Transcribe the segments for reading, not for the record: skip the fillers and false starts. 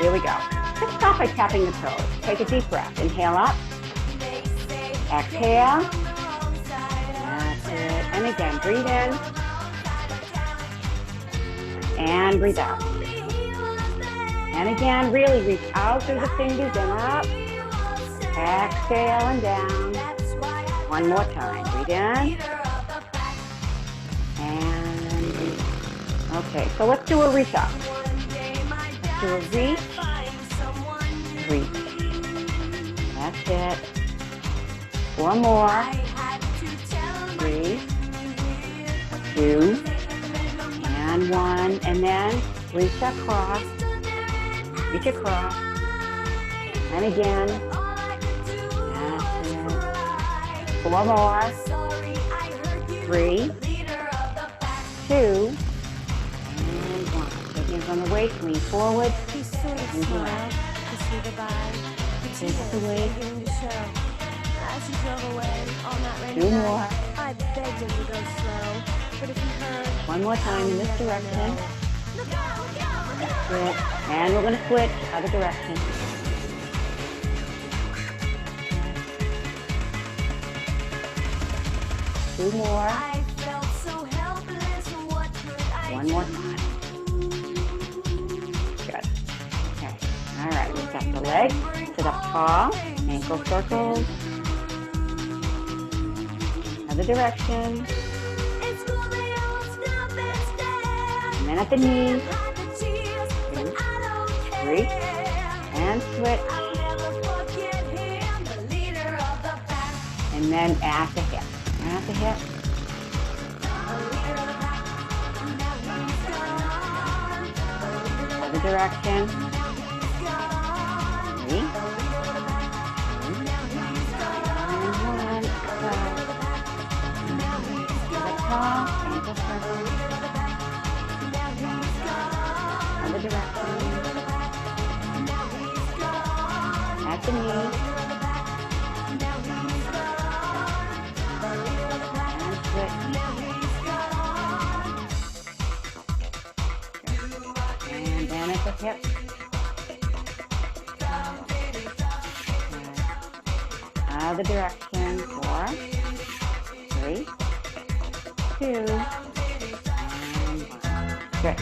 Here we go. Let's start by tapping the toes. Take a deep breath. Inhale up. Exhale. That's it. And again, breathe in. And breathe out. And again, really reach out through the fingers and up. Exhale and down. One more time. Breathe in. And breathe. Okay, so let's do a reach up. Let's do a reach. Reach. That's it. 4 more. 3, 2, and 1. And then reach across. Reach across. And again. That's it. 4 more. 3, 2, and 1. Take hands on the waist. Lean forward. And around. Take the waist. 2 more. 1 more time in this direction. That's it. And we're going to switch other direction. Two more. 1 more time. Good. Okay. All right. We've got the legs. Sit up tall. Ankle circles. Other direction. And then at the knees. 2, 3. And switch. And then at the hip. At the hip. Other direction. 3. Ankle circle. Other direction. At the knee. And switch. And then at the hip. Other direction. 4, 3, 2, and 1. Good.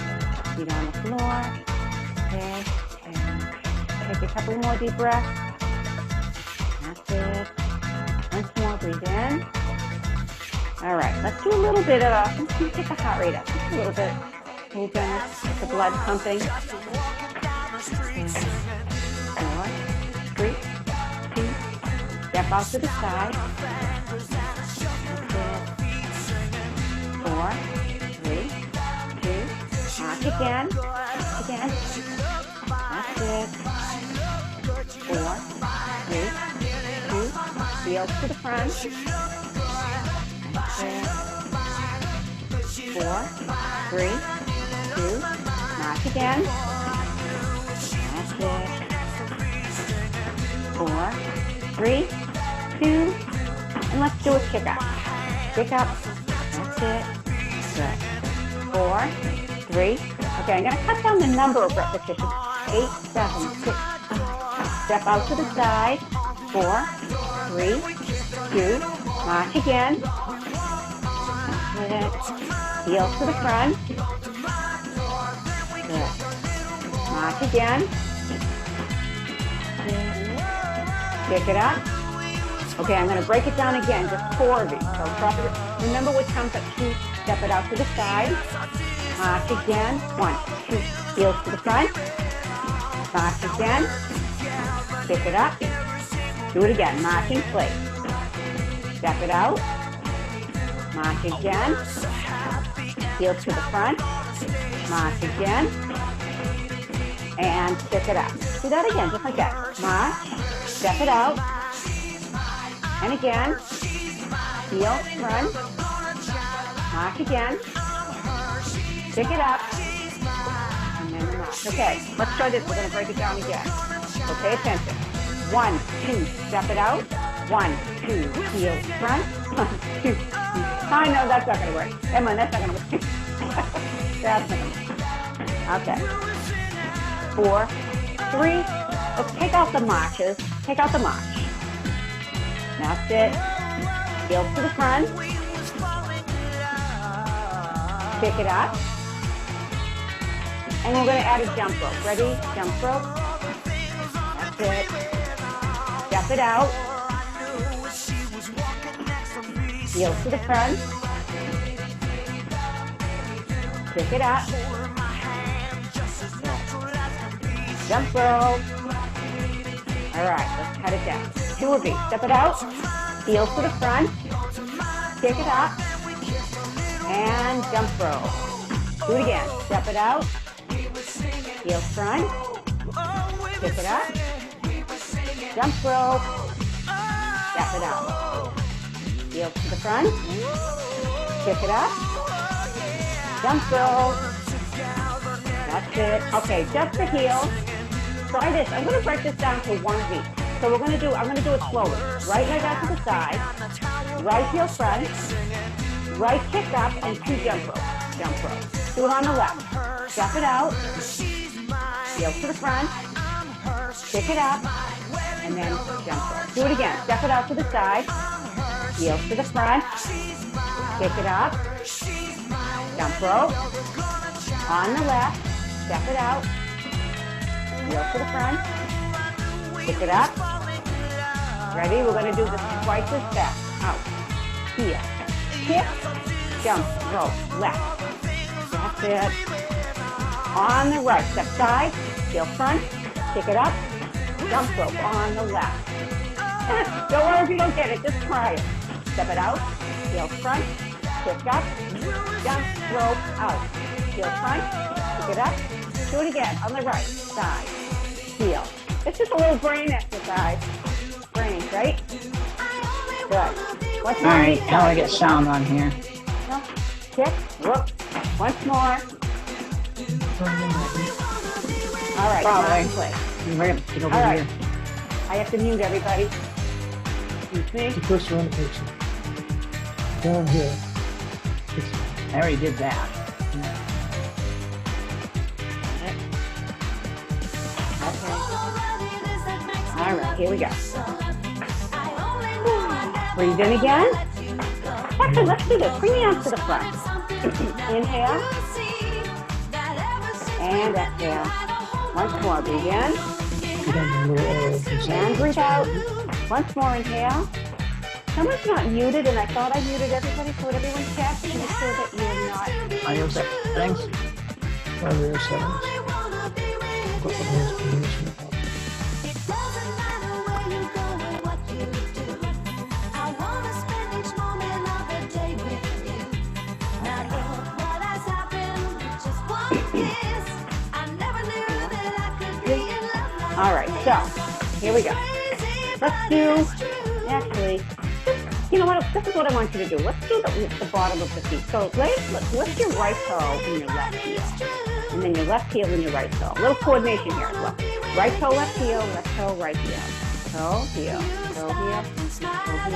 Feet on the floor. Okay. And take a couple more deep breaths. That's it. Once more, breathe in. All right. Let's do a little bit of let's take the heart rate up. Just a little bit. Move down. Get the blood pumping. 4, 3, 2. Step out to the side. 4, 3, 2. Mark again. Again. That's it. 4, 3, 2. Heel to the front. That's it. 4, 3, 2. Mark again. That's it. 4, 3, 2. And let's do a kick up. Kick up. That's it. Good. 4, 3. Okay, I'm going to cut down the number of repetitions. 8, 7, 6. Step out to the side. 4, 3, 2. March again. That's it. Heel to the front. Good. March again. Kick it up. Okay, I'm going to break it down again, just 4 of these. So drop it. Remember what comes at 2. Step it out to the side. March again. 1, 2. Heels to the front. March again. Kick it up. Do it again. March in place. Step it out. March again. Heels to the front. March again. And kick it up. Do that again, just like that. March. Step it out. And again. Heel, front. March again. Pick it up. And then the march. Okay, let's try this. We're going to break it down again. So pay attention. 1, 2, step it out. 1, 2, heel, front. 1, 2. I know that's not going to work. Come on, that's not going to work. That's not going to work. Okay. 4, 3. Let's take out the marches. Take out the march. That's it. Heels to the front. Pick it up. And we're going to add a jump rope. Ready? Jump rope. That's it. Step it out. Heels to the front. Pick it up. Jump rope. All right, let's cut it down. 2 of these. Step it out. Heels to the front. Pick it up. And jump rope. Do it again. Step it out. Heels front. Pick it up. Jump rope. Step it out. Heels to the front. Pick it up. Jump rope. That's it. Okay, just the heels. Try this. I'm going to break this down to 1 of each. So I'm going to do it slowly. Right leg out to the side. Right heel front. Right kick up and 2 jump rope. Jump rope. Do it on the left. Step it out. Heels to the front. Pick it up. And then jump rope. Do it again. Step it out to the side. Heels to the front. Pick it up. Jump rope. On the left. Step it out. Heels to the front. Pick it up. Ready? We're going to do this twice as fast. Out. Heel. Kick. Jump. Rope. Left. That's it. On the right. Step side. Heel front. Pick it up. Jump rope on the left. Don't worry if you don't get it. Just try it. Step it out. Heel front. Pick up. Jump rope out. Heel front. Pick it up. Do it again on the right side. Heel. It's just a little brain exercise. Brain, right? Good. All right, now I get sound on here. Kick. Whoop. Once more. All right. Probably. Play. We're going to get over All right. here. I have to mute everybody. Excuse me. The first one picture. Down here. I already did that. Okay. All right, here we go. Breathe in again. Actually, let's do this. Bring the arms to the front. Inhale. And exhale. Once more. Breathe in. And breathe out. Once more. Inhale. Someone's not muted, and I thought I muted everybody, so would everyone check to make sure that you're not... Audio settings. Audio settings. All right, so here we go. Let's do, actually, you know what, this is what I want you to do. Let's do the bottom of the feet. So lift your right toe in your left heel. And then your left heel in your right toe. A little coordination here as well. Right toe, left heel, right heel. Toe, heel, toe, heel, toe,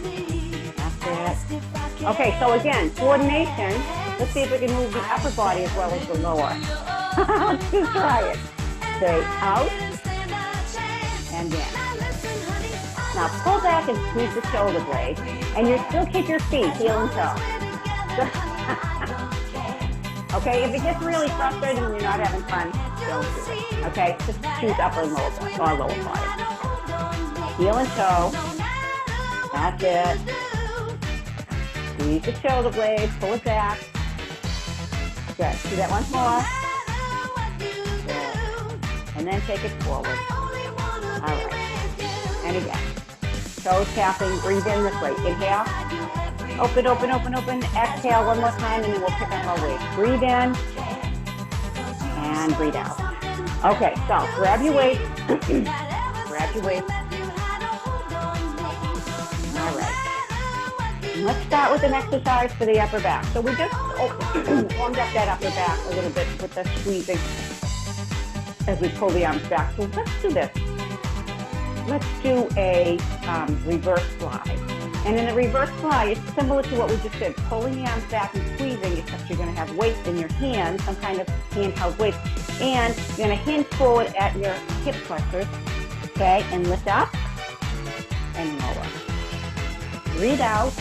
heel. That's it. Okay, so again, coordination. Let's see if we can move the upper body as well as the lower. Let's just try it. Say out and in. Now pull back and squeeze the shoulder blade, and you still kick your feet, heel and toe. Okay, if it gets really frustrating and you're not having fun, don't do it. Okay, just choose upper and lower body, or lower body. Heel and toe. That's it. Squeeze the shoulder blade, pull it back. Good. Do that once more. Good. And then take it forward. All right. And again. Toes tapping. Breathe in this way. Inhale. Open, open, open, open. Exhale one more time, and then we'll pick up our weight. Breathe in. And breathe out. Okay, so grab your weight. Grab your weight. All right. Let's start with an exercise for the upper back. So we just warmed up that upper back a little bit with the squeezing as we pull the arms back. So let's do this. Let's do a reverse slide. And in the reverse fly, it's similar to what we just did, pulling the arms back and squeezing, except you're going to have weight in your hand, some kind of handheld weight. And you're going to hinge forward at your hip flexors, okay, and lift up and lower. Breathe out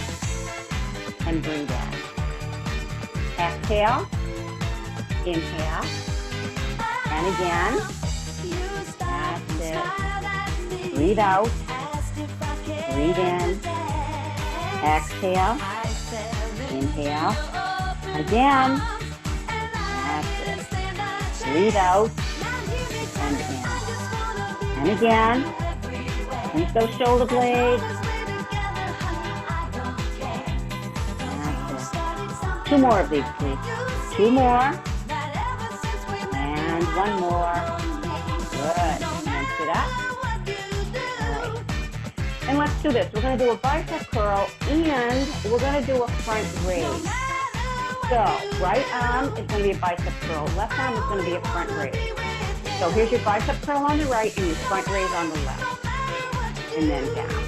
and breathe in. Exhale, inhale, and again. That's it. Breathe out, breathe in. Exhale, inhale, again, that's it. Breathe out, and in. And again, keep those shoulder blades. That's it. 2 more of these, please. 2 more. And 1 more. Good. And sit up. And let's do this. We're going to do a bicep curl and we're going to do a front raise. So right arm is going to be a bicep curl. Left arm is going to be a front raise. So here's your bicep curl on the right and your front raise on the left. And then down.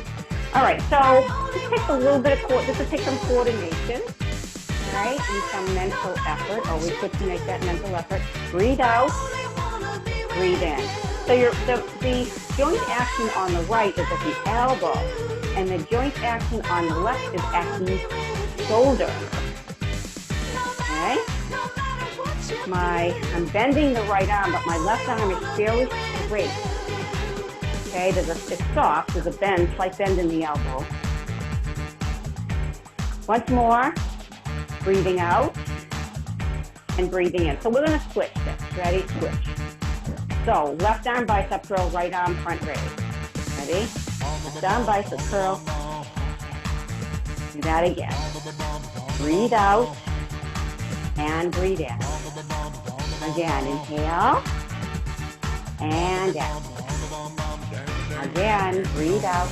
All right, so this takes a little bit of, this will take some coordination, right? And some mental effort. Always good to make that mental effort. Breathe out, breathe in. So the joint action on the right is at the elbow, and the joint action on the left is at the shoulder. Okay? I'm bending the right arm, but my left arm is fairly straight. Okay, it's soft, there's a bend, slight bend in the elbow. Once more, breathing out and breathing in. So we're going to switch this. Ready? Switch. So, left arm bicep curl, right arm front raise. Ready? Left arm bicep curl. Do that again. Breathe out and breathe in. Again, inhale and exhale. Again, breathe out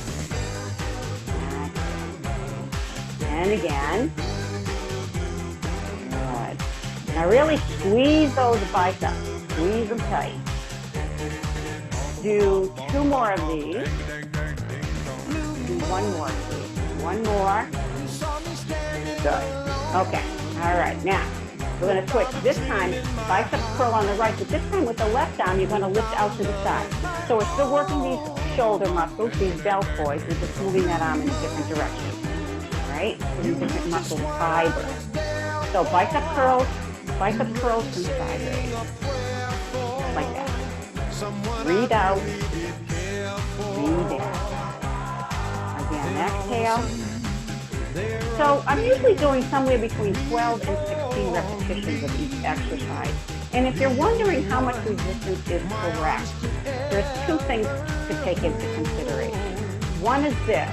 and again. Good. Now really squeeze those biceps. Squeeze them tight. Do 2 more of these. Do 1 more, please. 1 more. Good. Okay. All right. Now, we're going to switch. This time, bicep curl on the right, but this time with the left arm, you're going to lift out to the side. So we're still working these shoulder muscles, these deltoids. We're just moving that arm in a different direction. Right? These different muscle fibers. So bicep curls and side raise. Like that. Breathe out, breathe in. Again, exhale. So I'm usually doing somewhere between 12 and 16 repetitions of each exercise. And if you're wondering how much resistance is correct, there's 2 things to take into consideration. One is this.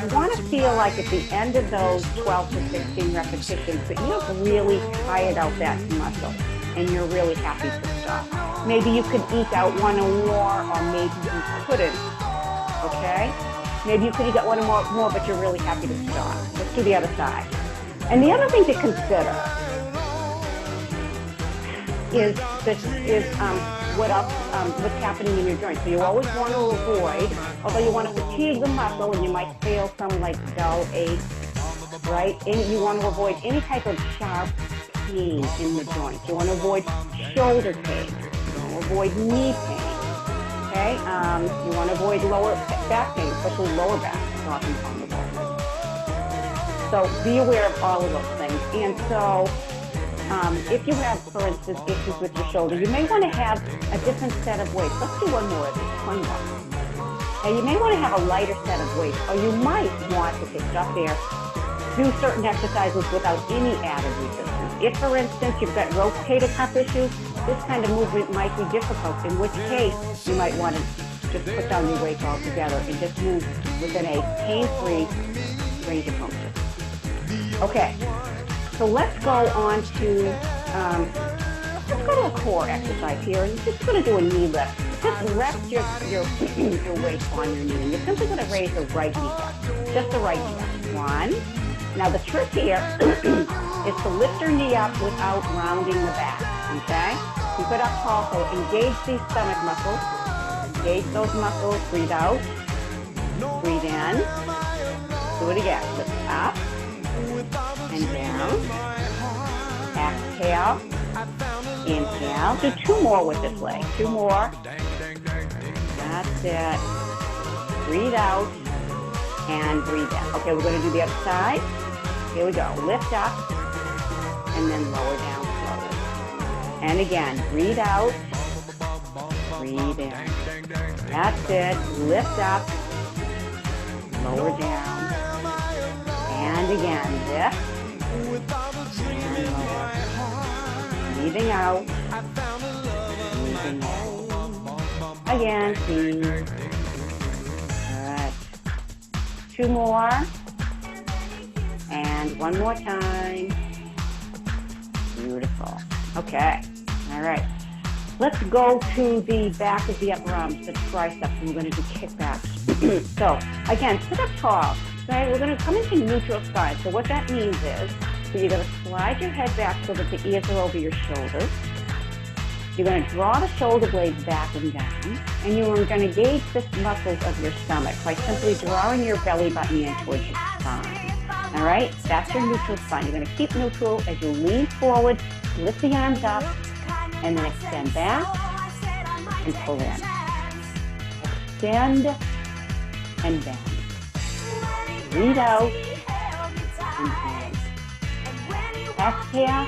You want to feel like at the end of those 12 to 16 repetitions that you've really tired out that muscle and you're really happy to stop. Maybe you could eke out 1 or more, or maybe you couldn't, okay? Maybe you could eke out 1 or more, but you're really happy to stop. Let's do the other side. And the other thing to consider is what's happening in your joints. So you always want to avoid, although you want to fatigue the muscle and you might feel some like dull ache, right? And you want to avoid any type of sharp pain in the joints. You want to avoid shoulder pain. You want to avoid knee pain. Okay? You want to avoid lower back pain, especially lower back. It's often vulnerable. So be aware of all of those things. And so if you have, for instance, issues with your shoulder, you may want to have a different set of weights. Let's do 1 more of these. 1 more. And you may want to have a lighter set of weights, or you might want to stop there, do certain exercises without any added resistance. If, for instance, you've got rotator cuff issues, this kind of movement might be difficult, in which case you might want to just put down your weight altogether and just move within a pain-free range of motion. Okay, so let's go on to, let's go to a core exercise here. And you're just going to do a knee lift. Just rest your weight on your knee. And you're simply going to raise the right knee up, just the right knee up. 1. Now the trick here is to lift your knee up without rounding the back, okay? Keep it up tall, so engage these stomach muscles. Engage those muscles, breathe out, breathe in, do it again. Lift up and down. Exhale. Inhale. Do 2 more with this leg. 2 more. That's it. Breathe out and breathe in. Okay, we're going to do the other side. Here we go. Lift up and then lower down slowly. And again, breathe out. Breathe in. That's it. Lift up. Lower down. And again, lift. And lower. Breathing out. Breathing in. Again, please. Good. 2 more. And 1 more time. Beautiful. Okay. All right. Let's go to the back of the upper arms, the triceps, and we're going to do kickbacks. So, again, sit up tall. Okay? We're going to come into neutral spine. So what that means is that you're going to slide your head back so that the ears are over your shoulders. You're going to draw the shoulder blades back and down, and you are going to gauge the muscles of your stomach by simply drawing your belly button in towards your spine. All right? That's your neutral spine. You're going to keep neutral as you lean forward, lift the arms up, and then extend back and pull in. Extend and bend. Breathe out and in. Exhale.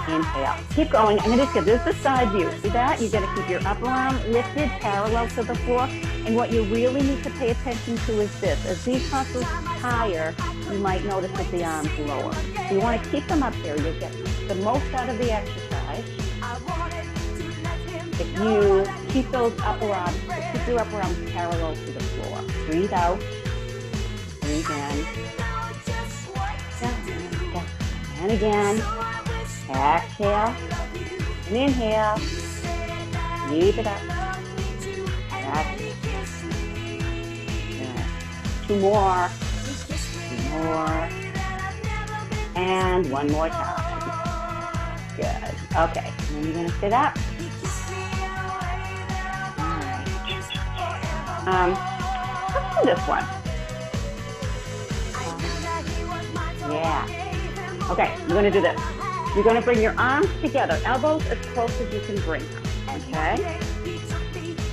Inhale. Keep going. And this is the side view. See that? You're going to keep your upper arm lifted parallel to the floor. And what you really need to pay attention to is this. As these muscles higher, you might notice that the arms lower. So you want to keep them up here. You'll get the most out of the exercise. If you keep those upper arms, keep your upper arms parallel to the floor. Breathe out. Breathe in. Down, down. And again. Exhale. And inhale. Leave it up. That's it. Good. 2 more. 2 more. And 1 more time. Good. Okay. And then you're going to sit up. Let's do this one. Yeah. Okay, you're going to do this. You're going to bring your arms together, elbows as close as you can bring them. Okay?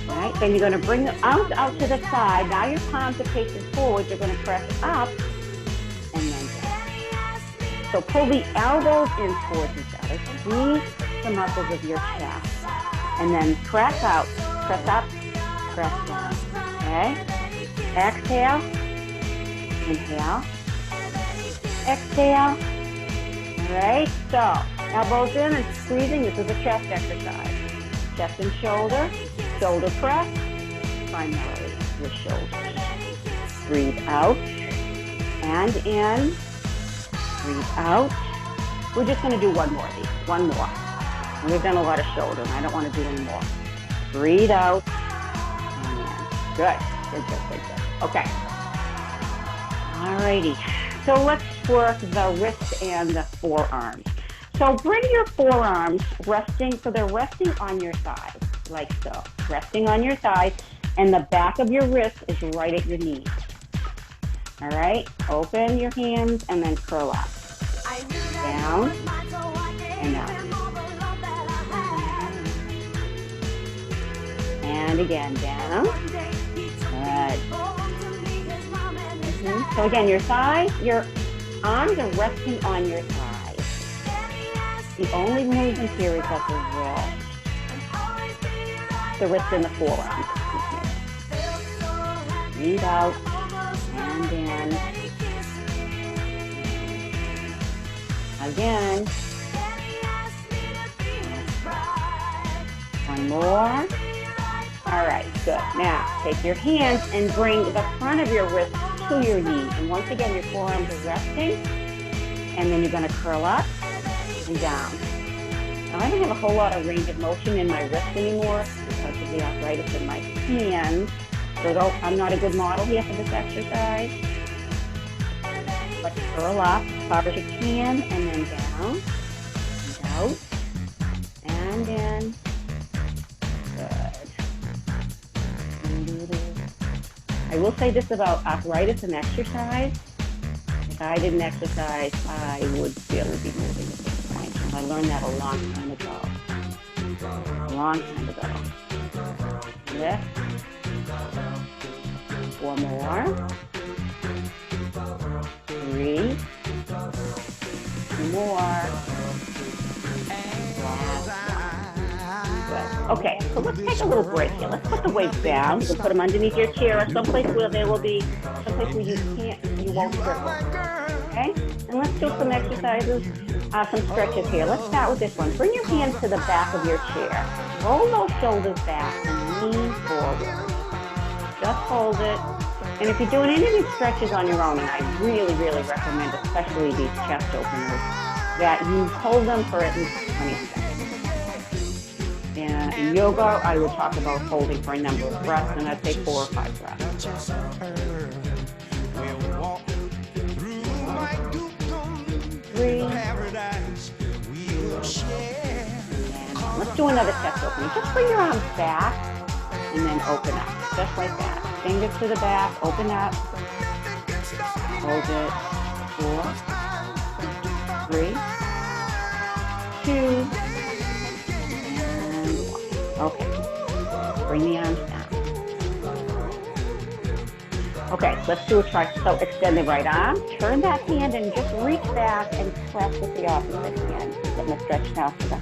All right, then you're going to bring the arms out to the side. Now your palms are facing forward. You're going to press up and then down. So pull the elbows in towards each other. Squeeze the muscles of your chest. And then press out, press up, press down. Okay? Exhale. Inhale. Exhale. All right, so elbows in and squeezing. This is a chest exercise. Chest and shoulder. Shoulder press. Primarily with shoulders. Breathe out and in. Breathe out. We're just going to do 1 more of these. 1 more. And we've done a lot of shoulder, and I don't want to do any more. Breathe out. Good. Good, good, good, good. Okay. Alrighty. So let's work the wrist and the forearms. So bring your forearms resting, so they're resting on your thigh, like so. Resting on your thigh, and the back of your wrist is right at your knee. Alright? Open your hands and then curl up. Down and up. And again, down. Good. So again, your thighs, your arms are resting on your thighs. The only movement here is at the wrist and the forearms. Breathe out and in. Again. 1 more. All right, good. Now, take your hands and bring the front of your wrist to your knee. And once again, your forearms are resting. And then you're going to curl up and down. Now, I don't have a whole lot of range of motion in my wrist anymore because of the arthritis in my hands. So I'm not a good model here for this exercise. But curl up as far as you can, and then down, and out, and in. Good. I will say this about arthritis and exercise. If I didn't exercise, I would barely be moving at this point. And I learned that a long time ago. A long time ago. Lift. 4 more. 3. 2 more. Good. Okay, so let's take a little break here. Let's put the weights down. You can put them underneath your chair or someplace where they will be, someplace where you won't trip. Okay? And let's do some exercises, some stretches here. Let's start with this one. Bring your hands to the back of your chair. Roll those shoulders back and lean forward. Just hold it. And if you're doing any of these stretches on your own, and I really, really recommend, especially these chest openers, that you hold them for at least 20 seconds. In yoga, I would talk about holding for a number of breaths, and I'd say 4 or 5 breaths. 3. And let's do another chest opening. Just bring your arms back and then open up, just like that. Fingers to the back, open up. Hold it. 4, 3, 2. Okay, bring the arms down. Okay, let's do a try. So extend the right arm, turn that hand and just reach back and press with the opposite hand. Getting the stretch now to the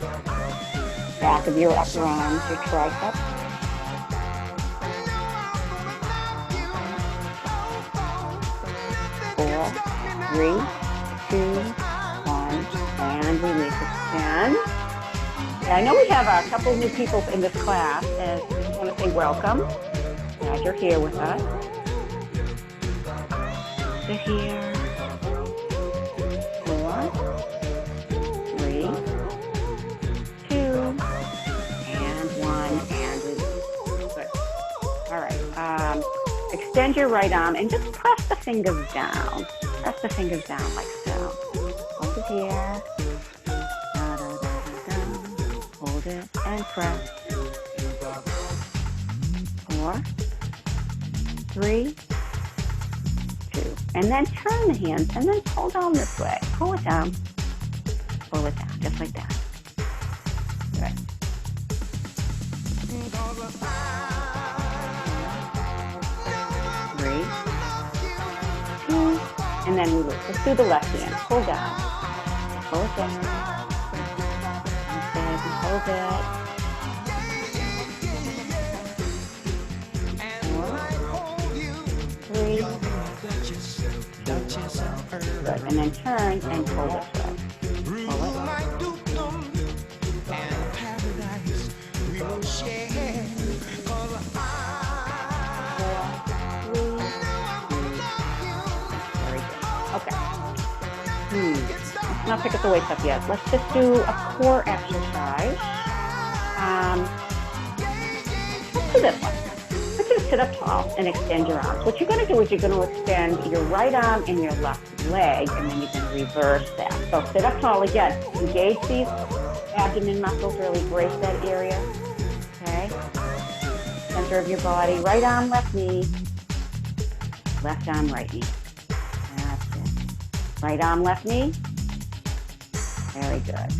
back of your upper arms, your triceps. 4, 3, 2, 1, and release. Extend. I know we have a couple new people in this class, and I just want to say welcome. Glad you're here with us. Sit here. 4, 3, 2, and 1, and release. Good. All right. Extend your right arm and just press the fingers down. Press the fingers down like so. Hold it here. And press. 4, 3, 2. And then turn the hands and then pull down this way. Pull it down. Pull it down, just like that. Good. 3, 2, and then release. Let's do the left hand. Pull down. Pull it down. Hold it. 4, 3. Good. And then turn and pull this way. Pull it. 4, 3. Very good. Okay. Let's not pick up the weights up yet. Let's just do a core exercise. Let's do this one. Let's just sit up tall and extend your arms. What you're going to do is you're going to extend your right arm and your left leg, and then you're going to reverse that. So sit up tall again. Engage these abdomen muscles, really brace that area. Okay? Center of your body. Right arm, left knee. Left arm, right knee. That's it. Right arm, left knee. Very good.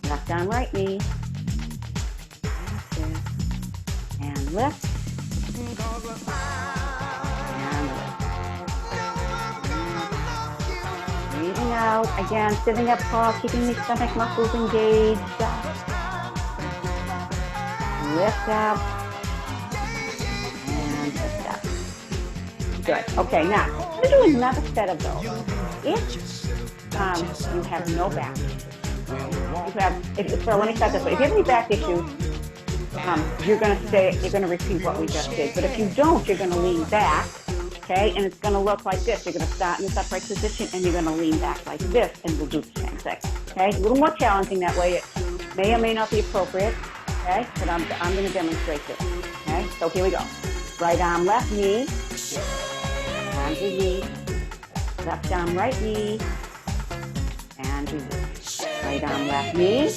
Left arm, right knee. That's it. And lift. And lift. Breathing out. Again, sitting up tall, keeping the stomach muscles engaged. Lift up. And lift up. Good. Okay, now, we're going to do another set of those. If you have no back issues, let me start this way. If you have any back issues, you're going to repeat what we just did. But if you don't, you're going to lean back, okay? And it's going to look like this. You're going to start in this upright position, and you're going to lean back like this, and we'll do the same thing, okay? A little more challenging that way. It may or may not be appropriate, okay? But I'm going to demonstrate this, okay? So here we go. Right arm, left knee, and release. Left arm, right knee, and release. Right arm, left knee,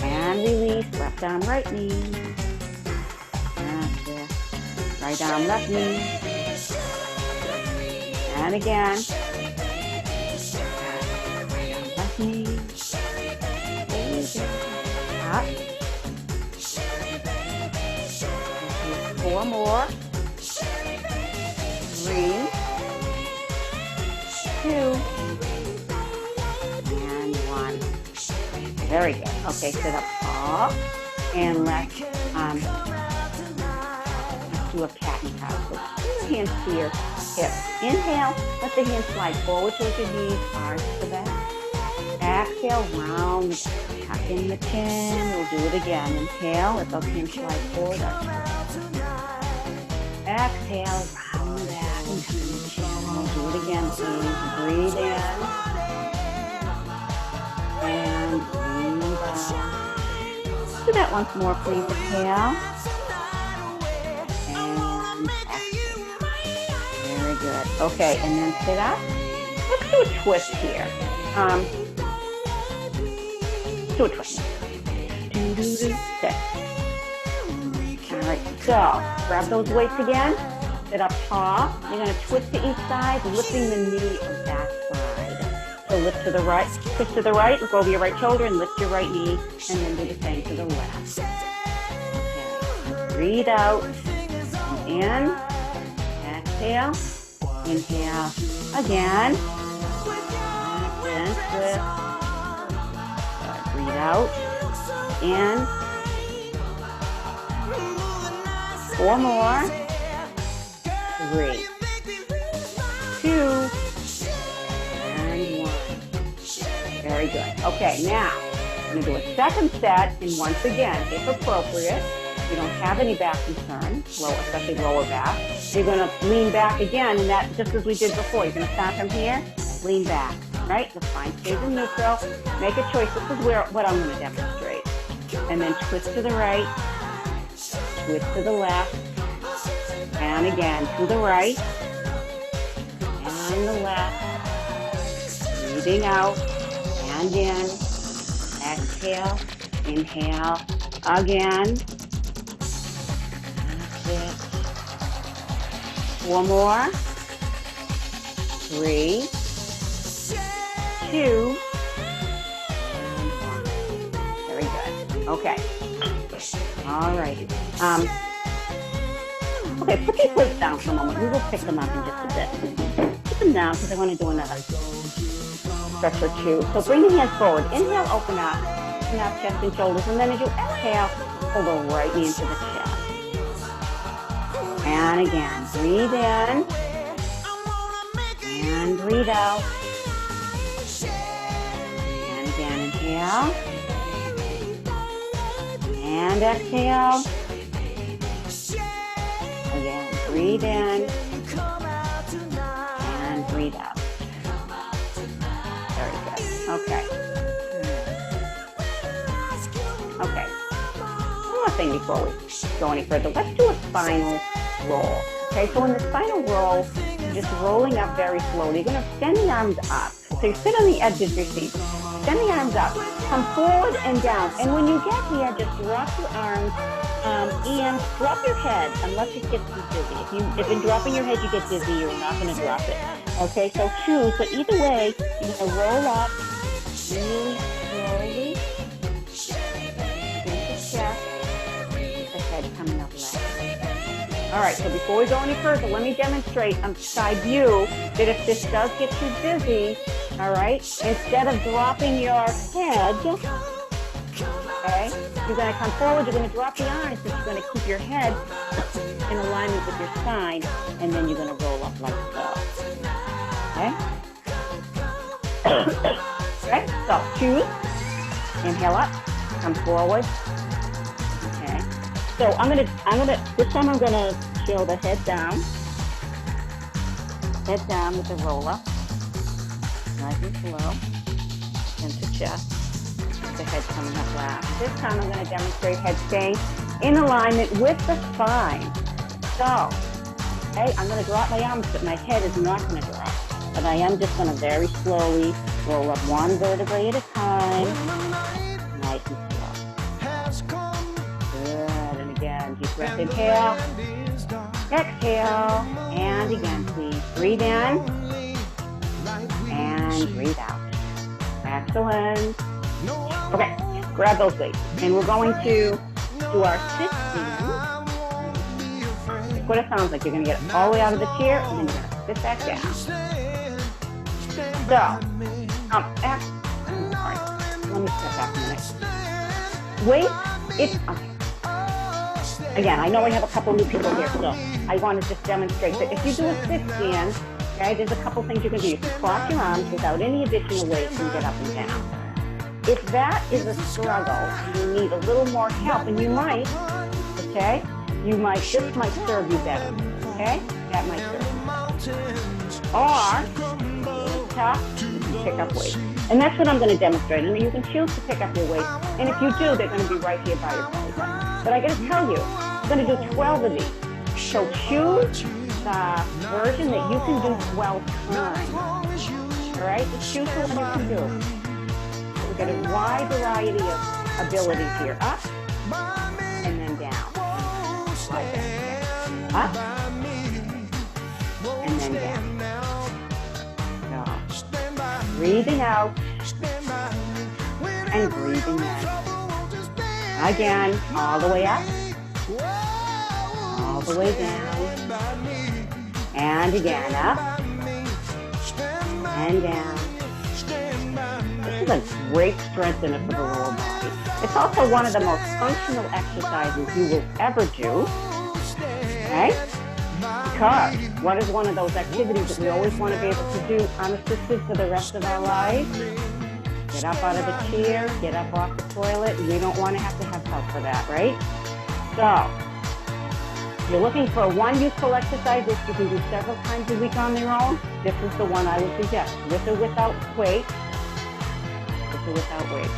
and release. Left arm, right knee. That's it. Right arm, left knee, And again. Left knee. Up. 4 more. 3, 2, and 1. Very good. Okay, sit up tall, and let's do a cat and cow. So put your hands to your hips. Inhale, let the hands slide forward towards your knees, arch the back. Exhale, round the back. Tuck in the chin. We'll do it again. Inhale, let those hands slide forward, arch the back. Exhale, round the back and tuck in the chin. We'll do it again, please. Breathe in. And breathe out. Do that once more, please. Inhale. And exhale. Very good. Okay, and then sit up. Let's do a twist here. Do a twist. Sit. All right, so grab those weights again. Sit up tall. You're going to twist to each side, lifting the knee on that side. So lift to the right, twist to the right, look over your right shoulder and lift your right knee, and then do the same to the left. Okay. Breathe out. In. Exhale. Inhale. Again. And twist. Breathe out. In. 4 more. 3, 2, and 1. Very good. Okay, now I'm going to do a second set, and once again, if appropriate, you don't have any back concern, especially lower back, you're going to lean back again, and that just as we did before. You're going to start from here, lean back, right? The spine stays in neutral. Make a choice. This is what I'm going to demonstrate. And then twist to the right, twist to the left, and again to the right, and the left, breathing out, and in, exhale, inhale, again, that's it. 4 more, 3, 2, and 1. Very good. Okay. All right. Okay, put these weights down for a moment. We will pick them up in just a bit. Put them down because I want to do another stretch or two. So bring your hands forward. Inhale, open up chest and shoulders. And then as you exhale, pull the right knee into the chest. And again, breathe in. And breathe out. And again, inhale. And exhale. Again, breathe in. And breathe out. Very good. Okay. Okay. One more thing before we go any further. Let's do a spinal roll. Okay, so in the spinal roll, you're just rolling up very slowly. You're going to extend the arms up. So you sit on the edge of your seat. Extend the arms up. Come forward and down. And when you get here, just drop your arms and drop your head unless it gets you dizzy. If in dropping your head you get dizzy, you're not going to drop it. Okay, so choose. But either way, you're going to roll up really slowly. Finish the chest. Keep the head coming up left. All right, so before we go any further, let me demonstrate on side view that if this does get too dizzy, all right, instead of dropping your head, okay, you're going to come forward, you're going to drop the arms, but you're going to keep your head in alignment with your spine, and then you're going to roll up like so. Okay? Okay, so choose, inhale up, come forward. Okay, so this time I'm gonna show the head down with the roll up, nice and slow, into chest, the head coming up flat. This time I'm going to demonstrate head staying in alignment with the spine. So, okay, I'm going to drop my arms, but my head is not going to drop. But I am just going to very slowly roll up one vertebrae at a time, nice and slow. Good, and again, deep breath, inhale, exhale, and again, please breathe in. and breathe out. Excellent. Okay, grab those weights. And we're going to do our sit stand. That's what it sounds like. You're going to get all the way out of the chair, and then you're going to sit back down. So, I'm sorry. Let me step back a minute. Weight, it's, okay. Again, I know I have a couple new people here, so I want to just demonstrate that if you do a sit stand, okay, there's a couple things you can do. You can cross your arms without any additional weight and get up and down. If that is a struggle, you need a little more help, and you might, okay, this might serve you better, okay? That might serve you better. Or, tough, you can pick up weights. And that's what I'm going to demonstrate. And you can choose to pick up your weights. And if you do, they're going to be right here by your belly button. But I got to tell you, I'm going to do 12 of these. So choose the version that you can do 12 times. All right? Just choose the one you can do. We've got a wide variety of abilities here. Up and then down. Like that. Up and then down. So, breathing out and breathing in. Again, all the way up, all the way down, and again, up and down. This is a great strengthener for the lower body. It's also one of the most functional exercises you will ever do, okay? Because what is one of those activities that we always want to be able to do unassisted for the rest of our lives? Get up out of the chair, get up off the toilet. We don't want to have help for that, right? So, if you're looking for one useful exercise that you can do several times a week on their own, this is the one I would suggest, with or without weight. With or without weight.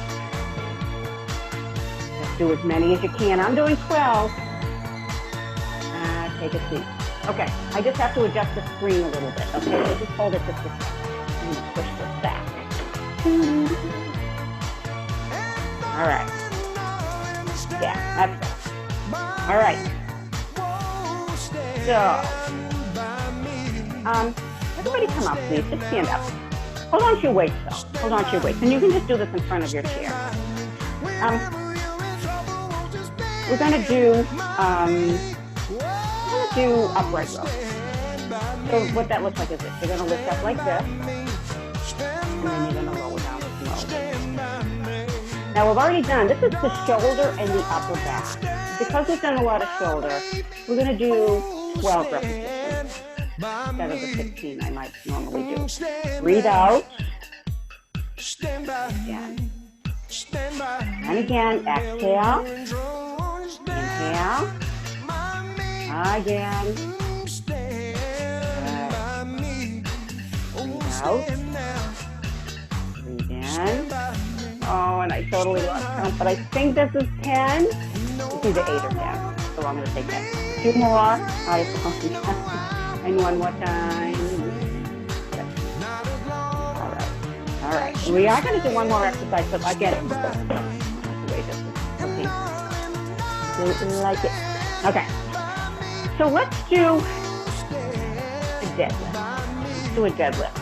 Just do as many as you can. I'm doing 12. Take a seat. Okay, I just have to adjust the screen a little bit. Okay, so just hold it just a second. I'm going to push this back. All right. Yeah, that's it. All right. So, everybody come up, please. Just stand up. Hold on to your weights, though. Hold on to your weights. And you can just do this in front of your chair. We're going to do upright row. So what that looks like is this. You're going to lift up like this, and then you're going to lower down slowly. Now we've already done, this is the shoulder and the upper back. Because we've done a lot of shoulder, we're going to do 12 repetitions instead of the 16 I might normally do. Breathe out. Again. And again, exhale. Inhale. Again. Breathe out. Breathe in. Oh, and I totally lost count, but I think this is 10. It's either 8 or 10, so I'm going to take that. 2 more. And one more time. All right. We are going to do one more exercise, but again, the way this is. Okay. Like it. Okay. So let's do a deadlift. Let's do a deadlift.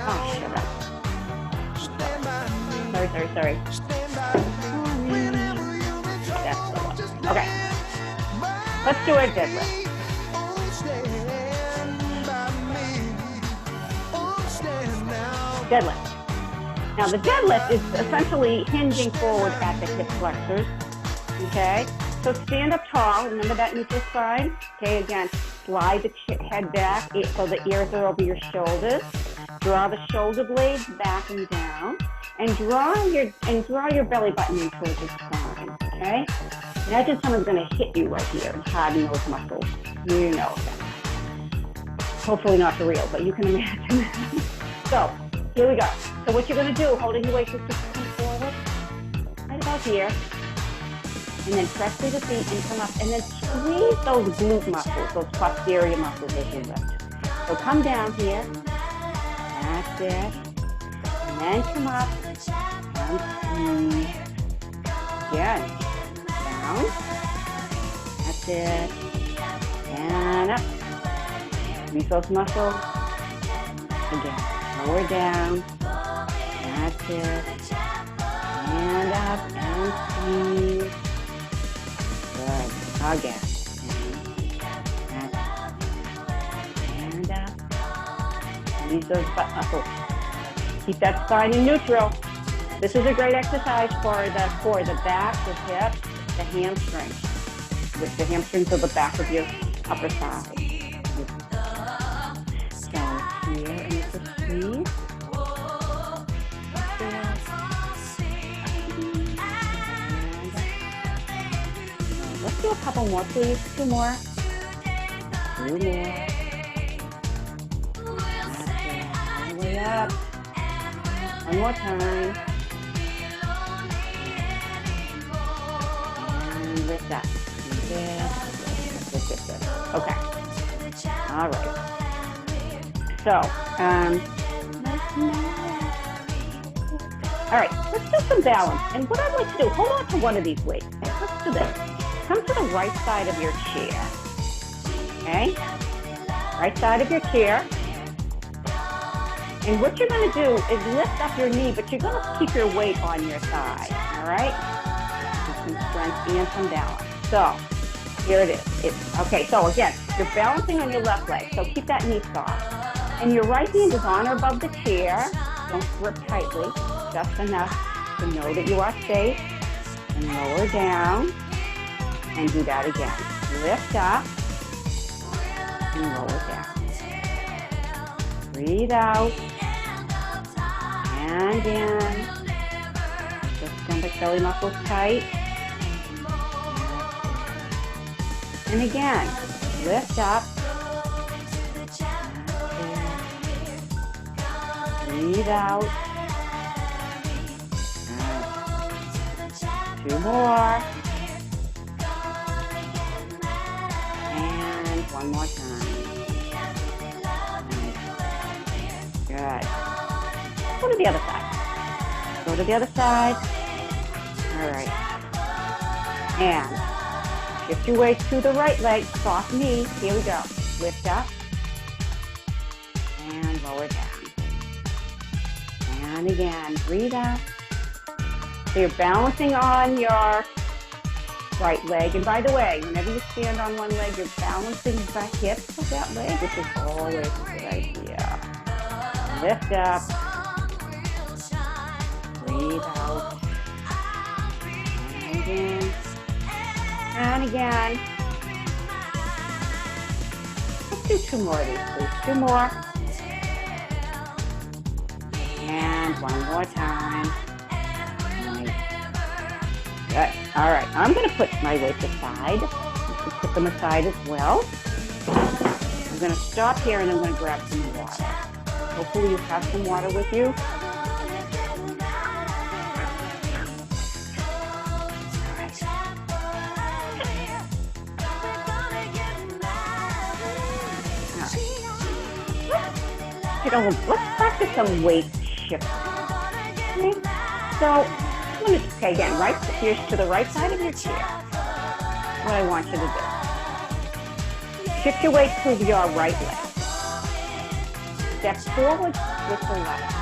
Oh, shut up. Sorry. That's the one. Okay. Let's do a deadlift. Deadlift. Now the deadlift is essentially hinging forward at the hip flexors. Okay? So stand up tall. Remember that neutral spine? Okay, again, slide the head back so the ears are over your shoulders. Draw the shoulder blades back and down. And draw your belly button in towards your spine. Okay? Imagine someone's going to hit you right here and harden those muscles. You know that. Hopefully not for real, but you can imagine. So, here we go. So what you're going to do, holding your waist is just come forward, right about here, and then press through the feet and come up, and then squeeze those glute muscles, those posterior muscles as you lift. So come down here, that's it, and then come up, and squeeze, again, down, that's it, and up, squeeze those muscles, again. lower down. That's it. Stand up and squeeze. Good. Again. Stand up. Squeeze those muscles. Keep that spine in neutral. This is a great exercise for the core, the back, the hips, the hamstrings. With the hamstrings of the back of your upper thigh. So here, and it's a squeeze. Let's do a couple more, please. Two more. Two more. That's it. All the way up. One more time. And lift up. Good. Okay. All right. So, all right, let's do some balance. And what I'd like to do, hold on to one of these weights. Let's do this. Come to the right side of your chair. Okay? Right side of your chair. And what you're going to do is lift up your knee, but you're going to keep your weight on your thigh. All right? Some strength and some balance. So, here it is. Okay, so again, you're balancing on your left leg, so keep that knee soft. And your right hand is on or above the chair. Don't grip tightly, just enough to know that you are safe. And lower down, and do that again. Lift up, and lower down. Breathe out, and in. Just stomach belly muscles tight. And again, lift up. Breathe out. Two more. And one more time. Good. Go to the other side. Go to the other side. All right. And shift your weight to the right leg, soft knee. Here we go. Lift up and lower down. And again, breathe out. So you're balancing on your right leg. And by the way, whenever you stand on one leg, you're balancing the hips of that leg, which is always a good idea. Lift up. Breathe out. And again. And again. Let's do two more of these, please. Two more. And one more time. Nice. Good. All right. I'm going to put my weights aside. You can put them aside as well. I'm going to stop here and I'm going to grab some water. Hopefully you have some water with you. Let's practice some weight shifting. Okay? So, okay, again, right here to the right side of your chair. What I want you to do. Shift your weight to your right leg. Step forward with the left.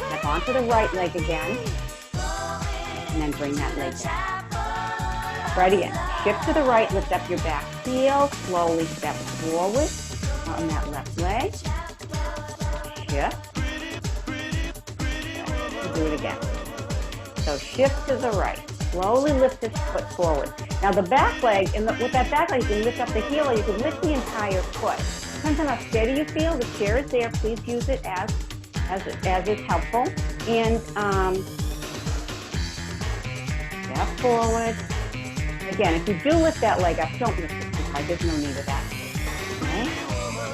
Step onto the right leg again. And then bring that leg down. Right again. Shift to the right, lift up your back heel. Slowly step forward on that left leg. Shift. Do it again. So shift to the right. Slowly lift this foot forward. Now the back leg, with that back leg, you can lift up the heel or you can lift the entire foot. Depends on how steady you feel. The chair is there. Please use it as is helpful. And step forward. Again, if you do lift that leg up, don't lift it too high. There's no need of that. Okay?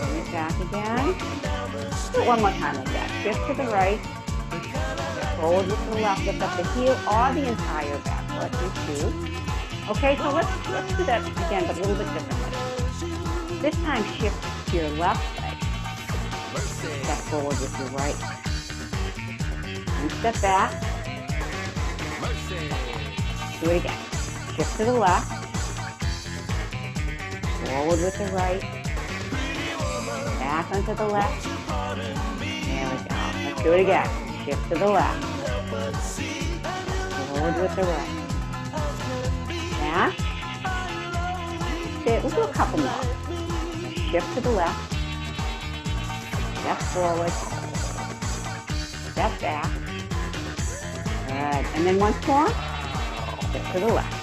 Bring it back again. Do it one more time like that. Shift to the right. Step forward with the left. Lift up the heel or the entire back foot. You choose. Okay, so let's do that again, but a little bit differently. This time, shift to your left leg. Step forward with your right. And step back. Do it again. Shift to the left. Forward with the right. Back onto the left. There we go. Let's do it again. Shift to the left. Forward with the right. Back. We'll do a couple more. Shift to the left. Step forward. Step back. Good. And then once more. Shift to the left.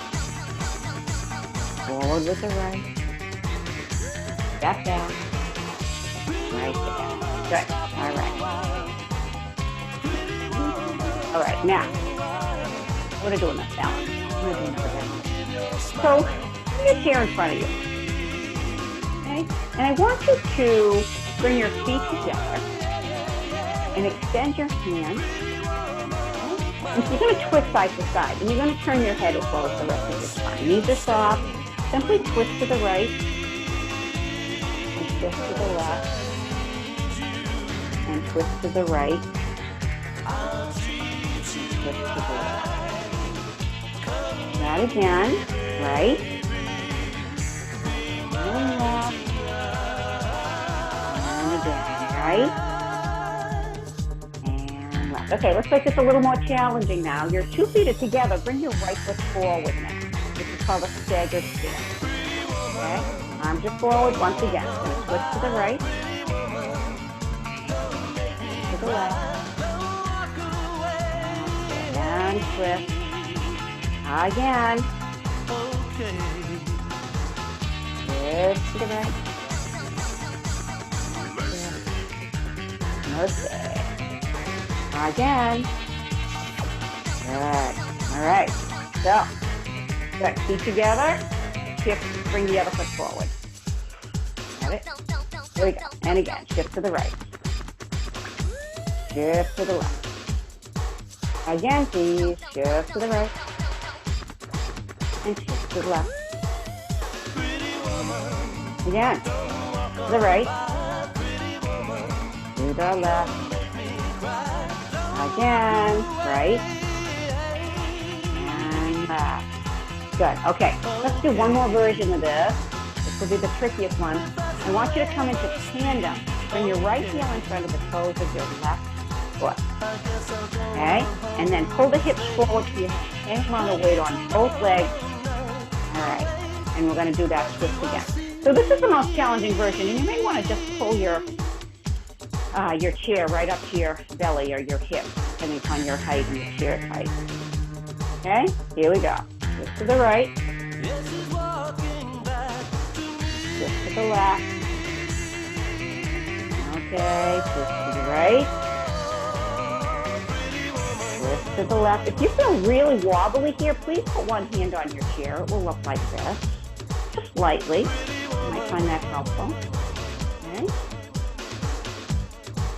Forward with the right. Step back. Right there. Good. All right. All right. Now, what are we doing this balance? I'm going to do another balance. So, put your chair in front of you. Okay? And I want you to bring your feet together and extend your hands. Okay? And so you're going to twist side to side. And you're going to turn your head as well as the rest of your spine. Knees are soft. Simply twist to the right. And twist to the left. And twist to the right. Twist to the left. That again. Right. And left. And again. Right. And left. Okay, looks like it's a little more challenging now. Your 2 feet are together. Bring your right foot forward now. This is called a staggered step. Okay? Arms are forward once again. Going to twist to the right. To the left. And twist. Again. Twist to the right. Okay. Again. Good. All right. So, good. Feet together. Shift. Bring the other foot forward. Got it? Here we go. And again. Shift to the right. Shift to the left. Again, please. Shift to the right. And shift to the left. Again. To the right. To the left. Again. Right. And left. Good. Okay. Let's do one more version of this. This will be the trickiest one. I want you to come into tandem. Bring your right heel in front of the toes of your left foot. Okay? And then pull the hips forward so you hang on the weight on both legs. All right. And we're going to do that twist again. So this is the most challenging version. And you may want to just pull your chair right up to your belly or your hip, depending upon your height and your chair height. Okay? Here we go. Twist to the right. Twist to the left. Okay. Twist to the right. Twist to the left. If you feel really wobbly here, please put one hand on your chair. It will look like this. Just lightly. You might find that helpful. Okay.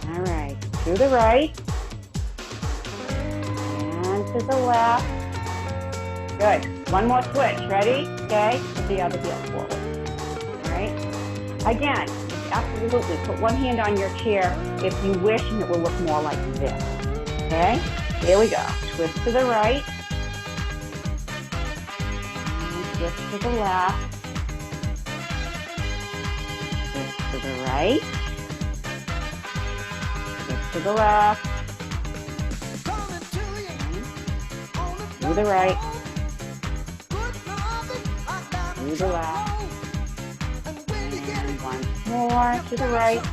All right. To the right. And to the left. Good. One more switch. Ready? Okay. Put the other heel forward. All right. Again, absolutely. Put one hand on your chair if you wish, and it will look more like this. Okay? Here we go. Twist to the right. And twist to the left. Twist to the right. Twist to the left. To the right. To the left. And once more to the right.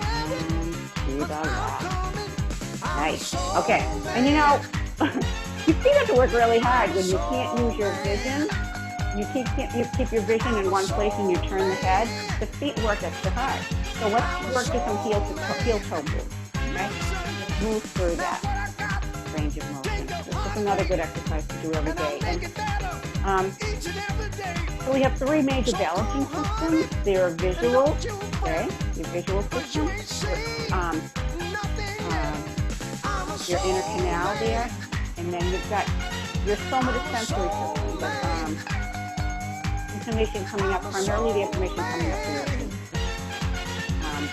And to the left. Nice. Okay. And you know, you see that to work really hard when you can't use your vision. You keep your vision in one place and you turn the head. The feet work extra hard. So let's work to some heel-toe moves. Okay? Move through that range of motion. This is another good exercise to do every day. And, so we have 3 major balancing systems. There are visual, okay? Your visual system. Your inner canal there, and then you've got your somatosensory system with information coming up, primarily the information coming up from your feet.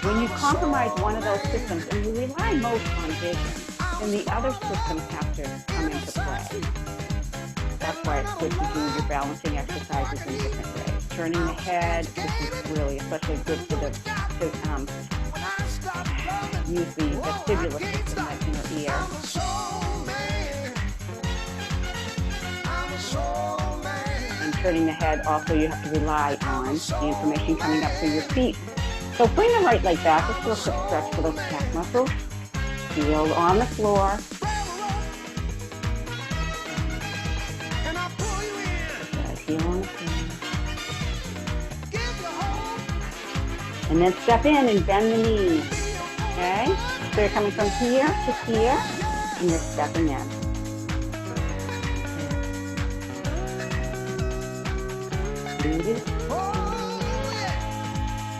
When you compromise one of those systems, and you rely most on vision, then the other systems have to come into play. That's why it's good to do your balancing exercises in different ways. Turning the head, this is really especially good for the use the vestibular system that's in your ear. And turning the head, also you have to rely on the information coming up through your feet. So bring the right leg back. Let's do a quick stretch for those calf muscles. Heel on the floor. Good, heel on the floor. And then step in and bend the knees. Okay? So you're coming from here to here, and you're stepping in.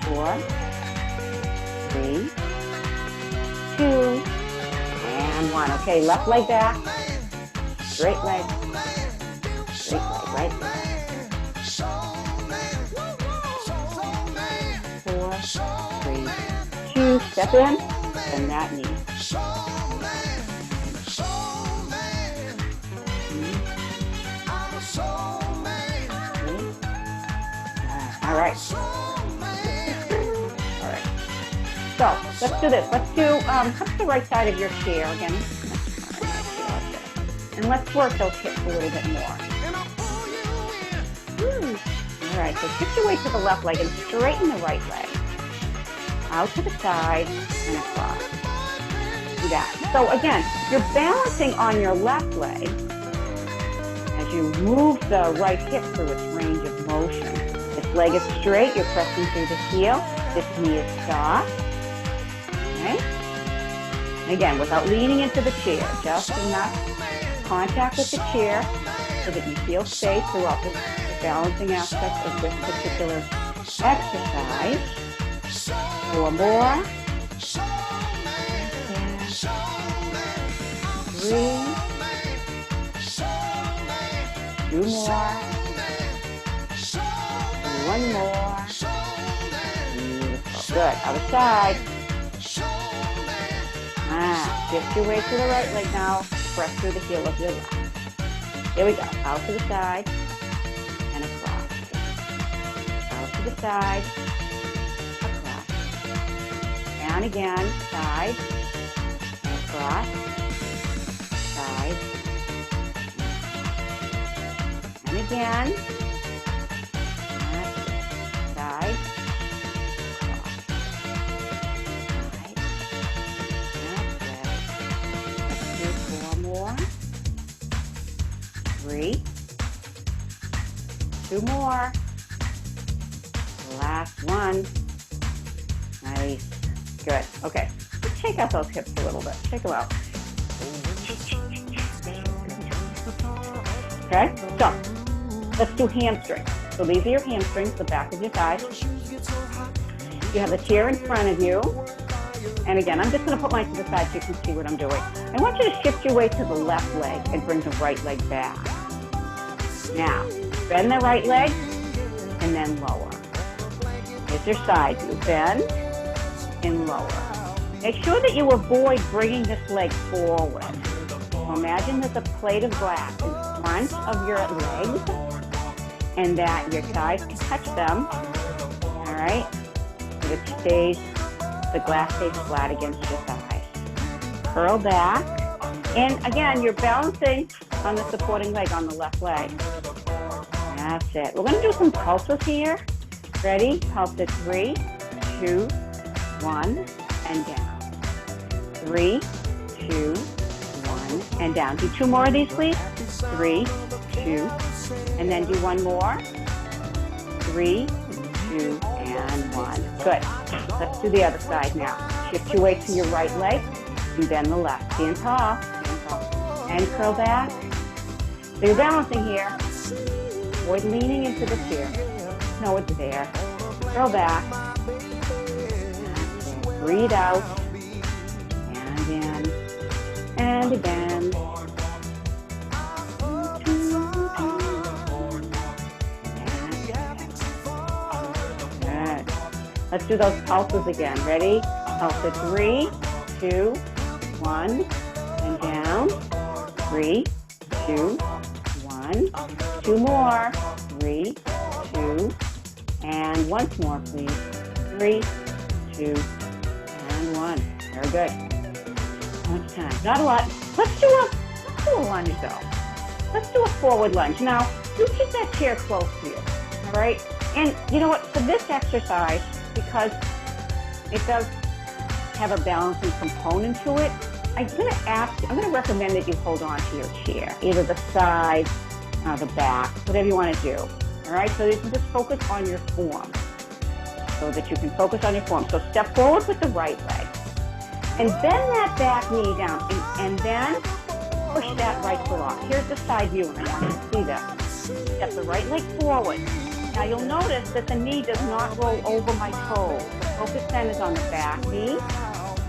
4, 3, 2, and 1. Okay, left leg back, straight leg, right there. 4, 3, 2, step in, bend that knee. All right. So let's do this. Let's do, come to the right side of your chair again. And let's work those hips a little bit more. All right, so shift your weight to the left leg and straighten the right leg. Out to the side and across. Do that. So again, you're balancing on your left leg as you move the right hip through its range of motion. This leg is straight, you're pressing through the heel. This knee is soft. Okay? And again, without leaning into the chair, just enough contact with the chair so that you feel safe throughout the balancing aspect of this particular exercise. 4 more. 3. 2 more. 1 more. Beautiful. Good. Other side. Shift your weight to the right leg now. Press through the heel of your left. Here we go. Out to the side and across. Out to the side, across. Down again, side, and across, side, and again. Side, across, side. Let's do 4 more. 3. 2 more. Last one. Nice. Good. Okay. Let's shake out those hips a little bit. Shake them out. Okay. So let's do hamstrings. So these are your hamstrings, the back of your thighs. You have the chair in front of you. And again, I'm just going to put mine to the side so you can see what I'm doing. I want you to shift your weight to the left leg and bring the right leg back. Now, bend the right leg and then lower. Here's your side view. Bend and lower. Make sure that you avoid bringing this leg forward. So imagine there's a plate of glass in front of your legs and that your thighs can touch them. All right? So the glass stays flat against your thighs. Curl back. And again, you're balancing on the supporting leg on the left leg. That's it. We're going to do some pulses here. Ready? Pulse at 3, 2, 1, and down. 3, 2, 1, and down. Do 2 more of these, please. 3, 2, and then do 1 more. 3, 2, and 1. Good. Let's do the other side now. Shift your weight to your right leg, and then the left. Stand tall, and curl back. So you're balancing here. Avoid leaning into the chair. No, it's there. Curl back. Breathe out. And in. And again. Good. Let's do those pulses again. Ready? Pulse at 3, 2, 1, and down. 3, 2, 1. 2 more. 3, 2, and once more, please. 3, 2, and 1. Very good. How much time? Not a lot. Let's do a lunge though. Let's do a forward lunge. Now, you keep that chair close to you, all right? And you know what? For this exercise, because it does have a balancing component to it, I'm going to recommend that you hold on to your chair, either the side, the back, whatever you want to do. All right, so you can just focus on your form, so that you can focus on your form. So step forward with the right leg, and bend that back knee down, and then push that right foot off. Here's the side view, and I want you to see that. Step the right leg forward. Now you'll notice that the knee does not roll over my toe. The focus then is on the back knee.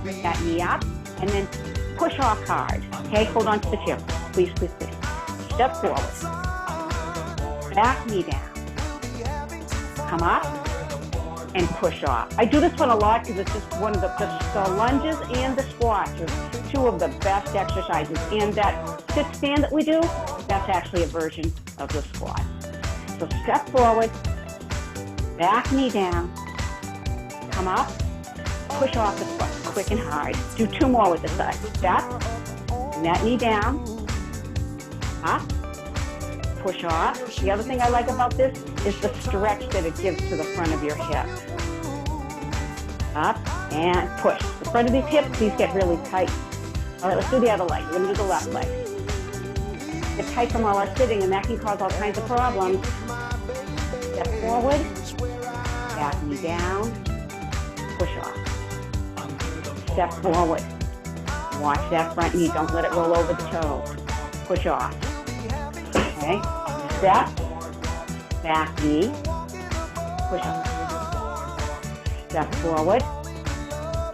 Bring that knee up, and then push off hard. Okay, hold on to the chair. Please, please, please. Step forward. Back knee down. Come up and push off. I do this one a lot because it's just one of the lunges and the squats are two of the best exercises. And that sit stand that we do, that's actually a version of the squat. So step forward, back knee down, come up, push off the foot, quick and hard. Do two more with the side. Step, and that knee down, up, push off. The other thing I like about this is the stretch that it gives to the front of your hip. Up and push. The front of these hips, these get really tight. All right, let's do the other leg. We're going to do the left leg. Get tight from while we're sitting, and that can cause all kinds of problems. Step forward, back knee down, push off. Step forward. Watch that front knee. Don't let it roll over the toe. Push off. Okay. Step, back knee, push off. Step forward,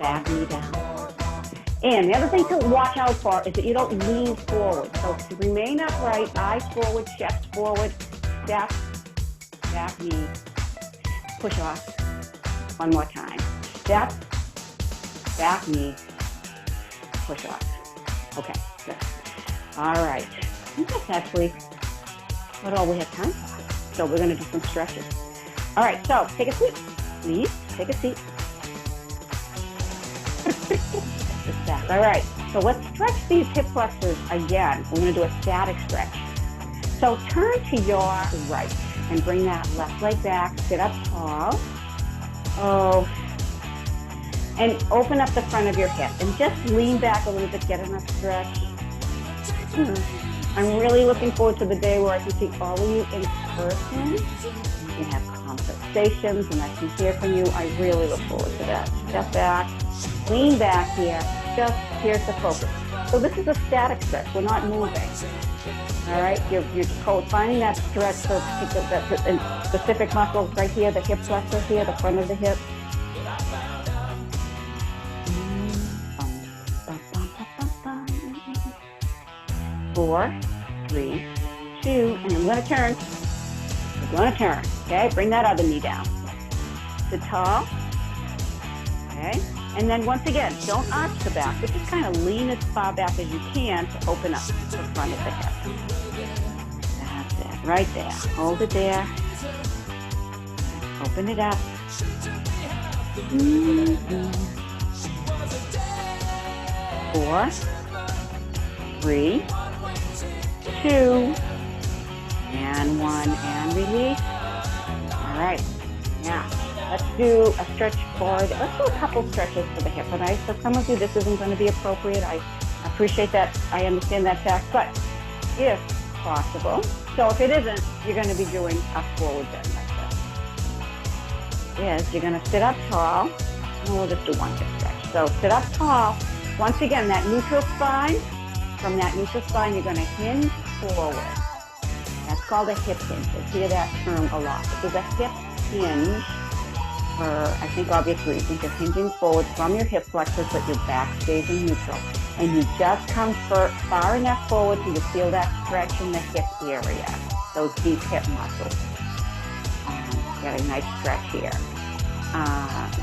back knee down. And the other thing to watch out for is that you don't lean forward. So remain upright, eyes forward, chest forward, step, back knee, push off. One more time. Step, back knee, push off. Okay, good. All right. I think that's actually what all we have time for. So we're going to do some stretches. All right, so take a seat. Please, take a seat. All right, so let's stretch these hip flexors again. We're going to do a static stretch. So turn to your right and bring that left leg back. Sit up tall. Oh, and open up the front of your hip. And just lean back a little bit, get enough stretch. I'm really looking forward to the day where I can see all of you in person. We can have conversations and I can hear from you. I really look forward to that. Step back, lean back here. Just here's the focus. So this is a static stretch. We're not moving. All right, you're finding that stretch for that specific muscle right here, the hip flexor here, the front of the hip. 4, 3, 2, and I'm going to turn. We're going to turn. Okay, bring that other knee down. Sit tall. Okay. And then once again, don't arch the back, but just kind of lean as far back as you can to open up the front of the hip. That's it, right there. Hold it there. Open it up. 4, 3, 2, and 1, and release. All right, now. Let's do a stretch forward. Let's do a couple stretches for the hip. And for some of you, this isn't going to be appropriate. I appreciate that. I understand that fact. But if possible, so if it isn't, you're going to be doing a forward bend like this. You're going to sit up tall. And we'll just do one hip stretch. So sit up tall. Once again, that neutral spine. From that neutral spine, you're going to hinge forward. That's called a hip hinge. You'll hear that term a lot. This is a hip hinge. For, I think, obvious reasons. You're hinging forward from your hip flexors, but your back stays in neutral. And you just come far enough forward so you feel that stretch in the hip area, those deep hip muscles. Get a nice stretch here. And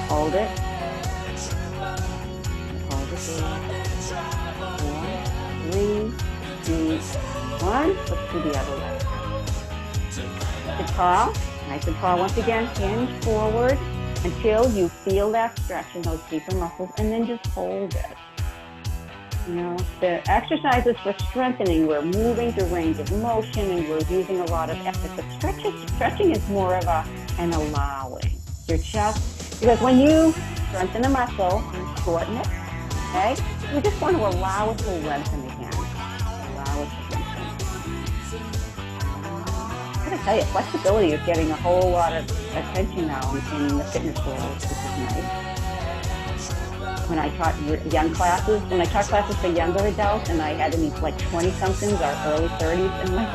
hold it. Hold it there. 4, 3, 2, 1. Let's do the other leg. Sit tall, nice and tall. Once again, hinge forward. until you feel that stretch in those deeper muscles, and then just hold it. You know, the exercises for strengthening, we're moving through range of motion and we're using a lot of effort. But stretching is more of an allowing. You're just, because when you strengthen a muscle, you shorten it, okay? You just want to allow it to lengthen again. Allow it to lengthen. I gotta tell you, flexibility is getting a whole lot of attention now in the fitness world, which is nice. When I taught young classes, when I taught classes for younger adults, and I had to meet like 20-somethings or early 30s, and like,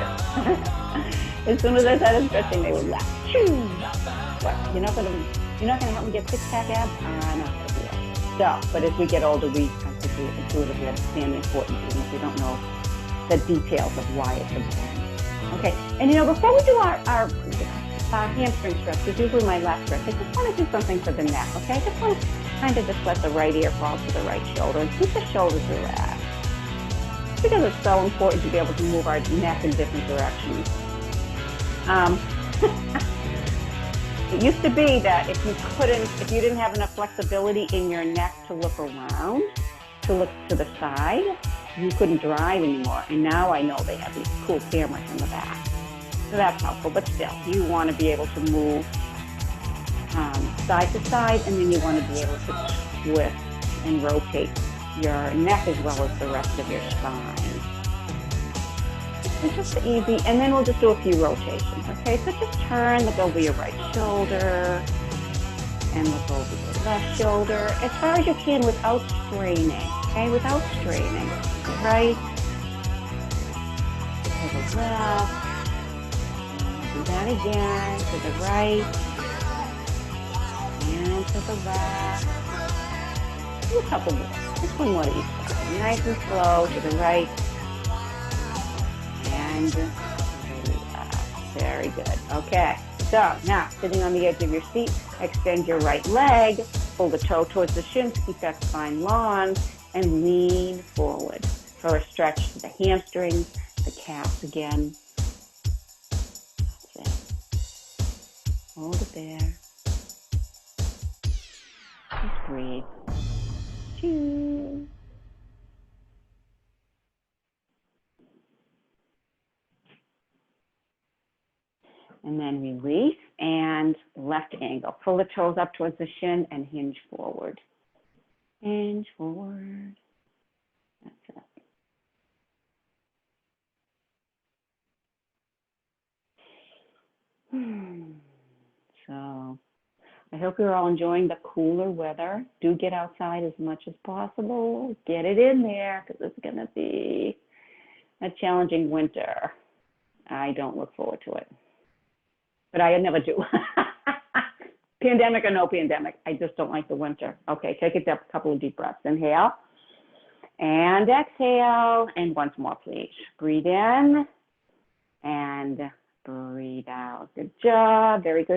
as soon as I started stretching, they would laugh. What? You're not gonna help me get six-pack abs? I'm not gonna do it. So, but as we get older, we have to intuitively understand the importance, even if we don't know the details of why it's important. Okay, and you know, before we do our hamstring stretch, which is usually my last stretch, I just want to do something for the neck. Okay, I just want to kind of just let the right ear fall to the right shoulder and keep the shoulders relaxed. Because it's so important to be able to move our neck in different directions. It used to be that if you didn't have enough flexibility in your neck to look around, to look to the side, you couldn't drive anymore. And now I know they have these cool cameras in the back. So that's helpful, but still, you want to be able to move side to side, and then you want to be able to twist and rotate your neck as well as the rest of your spine. It's just easy, and then we'll just do a few rotations, okay? So just look over your right shoulder, and look over your left shoulder, as far as you can without straining, okay? Without straining. Right, to the left, do that again, to the right, and to the left. Do a couple more. Just one more each side. Nice and slow to the right and to the left. Very good. Okay. So now, sitting on the edge of your seat, extend your right leg, pull the toe towards the shins, keep that spine long, and lean forward for a stretch to the hamstrings, the calves again. That's it. Hold it there. Just breathe. Choo. And then release and left angle. Pull the toes up towards the shin and hinge forward. Hinge forward. That's it. So I hope you're all enjoying the cooler weather. Do get outside as much as possible. Get it in there because it's going to be a challenging winter. I don't look forward to it. But I never do. Pandemic or no pandemic, I just don't like the winter. Okay, take a couple of deep breaths. Inhale and exhale. And once more, please. Breathe in and breathe out. Good job. Very good.